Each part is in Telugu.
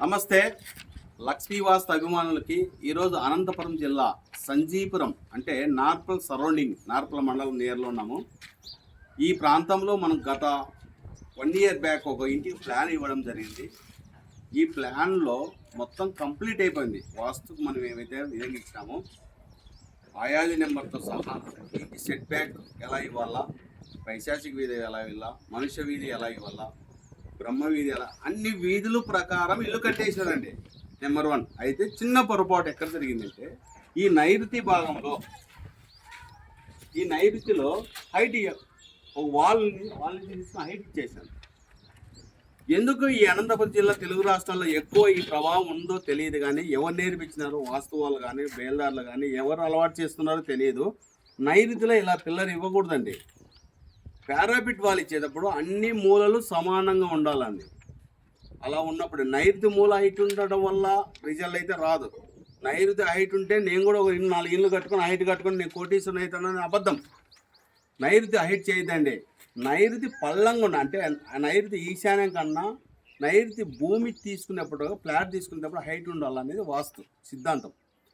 నమస్తే లక్ష్మీ వాస్తు అభిమానులకి ఈరోజు అనంతపురం జిల్లా సంజీపురం అంటే నార్పల్ సరౌండింగ్ నార్పల్ మండలం నియర్లో ఉన్నాము. ఈ ప్రాంతంలో మనం గత 1 ఇయర్ బ్యాక్ ఒక ఇంటికి ప్లాన్ ఇవ్వడం జరిగింది. ఈ ప్లాన్లో మొత్తం కంప్లీట్ అయిపోయింది. వాస్తుకు మనం ఏమైతే విధంగా ఇచ్చినామో ఆయాది నెంబర్తో సహా ఇంటి సెట్ బ్యాక్ ఎలా ఇవ్వాలా, పైశాచిక వీధి ఎలా ఇవ్వాలా, మనుష్య వీధి ఎలా ఇవ్వాలా, బ్రహ్మ వీధి ఎలా, అన్ని వీధుల ప్రకారం ఇల్లు కట్టేశారండి. నెంబర్ 1. అయితే చిన్న పొరపాటు ఎక్కడ జరిగిందంటే ఈ నైరుతి భాగంలో ఈ నైరుతిలో హైట్ ఒక వాళ్ళని తీసుకుని హైట్ ఇచ్చేసాను. ఎందుకు ఈ అనంతపురం జిల్లా తెలుగు రాష్ట్రాల్లో ఎక్కువ ఈ ప్రభావం ఉందో తెలియదు, కానీ ఎవరు నేర్పించినారో వాస్తవాలు కానీ బేల్దారులు కానీ ఎవరు అలవాటు చేస్తున్నారో తెలియదు. నైరుతిలో ఇలా పిల్లర్ ఇవ్వకూడదండి. పారాపిట్ వాళ్ళు ఇచ్చేటప్పుడు అన్ని మూలలు సమానంగా ఉండాలండి. అలా ఉన్నప్పుడు నైరుతి మూల హైట్ ఉండడం వల్ల రిజల్ట్ అయితే రాదు. నైరుతి హైట్ ఉంటే నేను కూడా ఒక 4 ఇళ్ళు కట్టుకొని హైట్ కట్టుకొని నేను కోటీశ్వరుని అవుతానని అబద్ధం. నైరుతి హైట్ చేయదండి. నైరుతి పల్లంగా ఉండ అంటే నైరుతి ఈశాన్యం కన్నా నైరుతి భూమి తీసుకునేప్పుడు ఫ్లాట్ తీసుకునేటప్పుడు హైట్ ఉండాలనేది వాస్తు సిద్ధాంతం.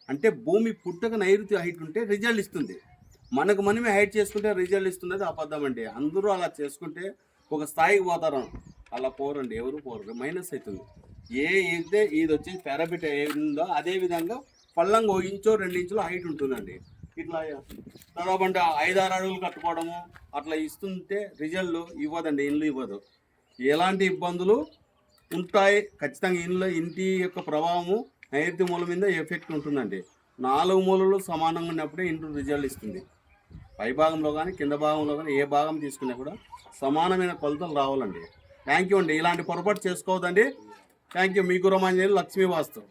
అంటే భూమి పుట్టక నైరుతి హైట్ ఉంటే రిజల్ట్ ఇస్తుంది. మనకు మనమే హైట్ చేసుకుంటే రిజల్ట్ ఇస్తున్నది అబద్ధం అండి. అందరూ అలా చేసుకుంటే ఒక స్థాయికి పోతారు, అలా పోరండి, ఎవరు పోరు, మైనస్ అవుతుంది. అయితే ఇది వచ్చేసి పారాపిట్ ఉందో అదే విధంగా పల్లంగా 1 ఇంచో 2 ఇంచులు హైట్ ఉంటుందండి. ఇట్లా దాదాపు అంటే 5-6 అడుగులు కట్టుకోవడము అట్లా ఇస్తుంటే రిజల్ట్ ఇవ్వదండి, ఇల్లు ఇవ్వదు. ఎలాంటి ఇబ్బందులు ఉంటాయి ఖచ్చితంగా ఇంటి యొక్క ప్రభావము నైరుతి మూల మీద ఎఫెక్ట్ ఉంటుందండి. 4 మూలలు సమానంగా ఉన్నప్పుడే ఇంటి రిజల్ట్ ఇస్తుంది. పై భాగంలో కానీ కింద భాగంలో కానీ ఏ భాగం తీసుకున్నా కూడా సమానమైన కొలతలు రావాలండి. థ్యాంక్ యూ అండి. ఇలాంటి పొరపాటు చేసుకోవద్దండి. Thank you. మీ గురమాంజలి లక్ష్మీ వాస్తు.